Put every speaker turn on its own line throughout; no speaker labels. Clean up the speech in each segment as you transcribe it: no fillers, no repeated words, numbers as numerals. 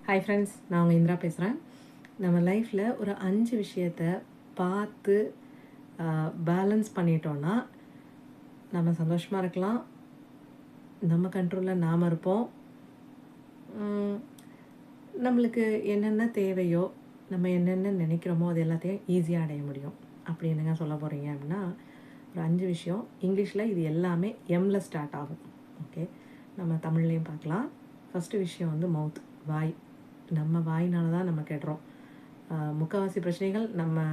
Hi friends, நான் உங்கள் இந்திரா பேசுகிறேன். நம்ம லைஃப்பில் ஒரு 5 விஷயத்த பார்த்து பேலன்ஸ் பண்ணிட்டோன்னா நம்ம சந்தோஷமாக இருக்கலாம். நம்ம கண்ட்ரோலில் நாம் இருப்போம். நம்மளுக்கு என்னென்ன தேவையோ, நம்ம என்னென்ன நினைக்கிறோமோ அது எல்லாத்தையும் ஈஸியாக அடைய முடியும். அப்படி என்னங்க சொல்ல போகிறீங்க அப்படின்னா, ஒரு 5 விஷயம். இங்கிலீஷில் இது எல்லாமே எம்ல ஸ்டார்ட் ஆகும். ஓகே, நம்ம தமிழ்லேயும் பார்க்கலாம். ஃபஸ்ட்டு விஷயம் வந்து மவுத், வாய். நம்ம வாயினால தான் நம்ம கெடுறோம். முக்கால்வாசி பிரச்சனைகள் நம்ம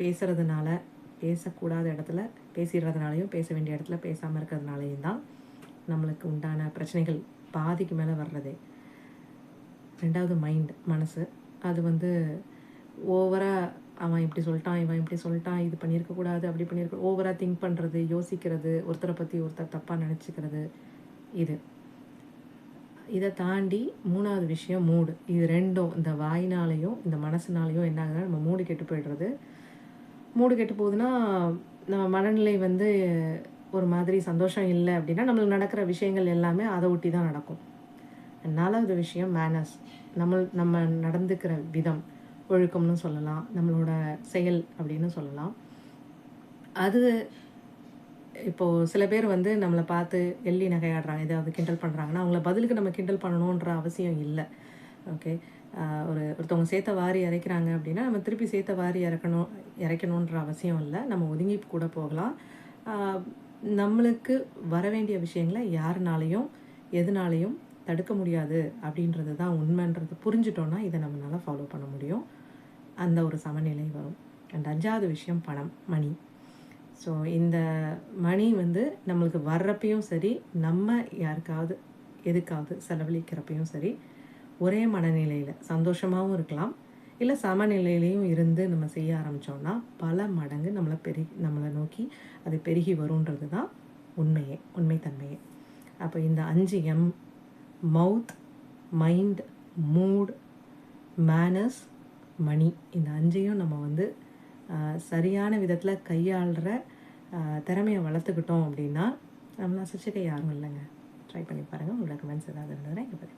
பேசுகிறதுனால, பேசக்கூடாத இடத்துல பேசிடுறதுனாலையும், பேச வேண்டிய இடத்துல பேசாமல் இருக்கிறதுனாலையும் தான் நம்மளுக்கு உண்டான பிரச்சனைகள் பாதிக்கு மேலே வர்றதே. 2வது மைண்ட், மனசு. அது வந்து ஓவராக அவன் இப்படி சொல்லிட்டான், இவன் இப்படி சொல்லிட்டான், இது பண்ணியிருக்கக்கூடாது, அப்படி பண்ணியிருக்க ஓவராக திங்க் பண்ணுறது, யோசிக்கிறது, ஒருத்தரை பற்றி ஒருத்தர் தப்பாக நினச்சிக்கிறது. இதை தாண்டி 3வது விஷயம் மூடு. இது ரெண்டும், இந்த வாயினாலையும் இந்த மனசுனாலையும் என்ன ஆகுதுன்னா நம்ம மூடு கெட்டு போய்டுறது. மூடு கெட்டு போகுதுன்னா நம்ம மனநிலை வந்து ஒரு மாதிரி சந்தோஷம் இல்லை அப்படின்னா நம்மளுக்கு நடக்கிற விஷயங்கள் எல்லாமே அதை ஒட்டி தான் நடக்கும். 4வது விஷயம் மேனர்ஸ். நம்ம நடந்துக்கிற விதம், ஒழுக்கம்னு சொல்லலாம், நம்மளோட செயல் அப்படின்னு சொல்லலாம். அது இப்போது சில பேர் வந்து நம்மளை பார்த்து எள்ளி நகையாடுறாங்க, ஏதாவது கிண்டல் பண்ணுறாங்கன்னா அவங்கள பதிலுக்கு நம்ம கிண்டல் பண்ணணுன்ற அவசியம் இல்லை. ஓகே, ஒருத்தவங்க சேர்த்த வாரி இறைக்கிறாங்க அப்படின்னா நம்ம திருப்பி சேர்த்த வாரி இறைக்கணுன்ற அவசியம் இல்லை. நம்ம ஒதுங்கி கூட போகலாம். நம்மளுக்கு வர வேண்டிய விஷயங்களை யாருனாலையும் எதுனாலையும் தடுக்க முடியாது அப்படின்றது தான் உண்மைன்றது புரிஞ்சிட்டோன்னா இதை நம்மளால் ஃபாலோ பண்ண முடியும். அந்த ஒரு சமநிலை வரும். அண்ட் 5வது விஷயம் பணம், மணி. ஸோ இந்த மணி வந்து நம்மளுக்கு வர்றப்பையும் சரி, நம்ம யாருக்காவது எதுக்காவது செலவழிக்கிறப்பையும் சரி, ஒரே மனநிலையில் சந்தோஷமாகவும் இருக்கலாம், இல்லை சமநிலையிலையும் இருந்து நம்ம செய்ய ஆரம்பித்தோம்னா பல மடங்கு நம்மளை நோக்கி அது பெருகி வருன்றது தான் உண்மைத்தன்மையே. அப்போ இந்த 5 எம், மவுத், மைண்ட், மூட், மேனர்ஸ், மணி, இந்த 5ஐயும் நம்ம வந்து சரியான விதத்தில் கையாளுற திறமையை வளர்த்துக்கிட்டோம் அப்படின்னா நம்மளை அசைச்சிக்க யாரும் இல்லைங்க. ட்ரை பண்ணி பாருங்கள். உங்களோட கமெண்ட்ஸ் ஏதாவது இருந்ததுன்னா இங்கே பற்றி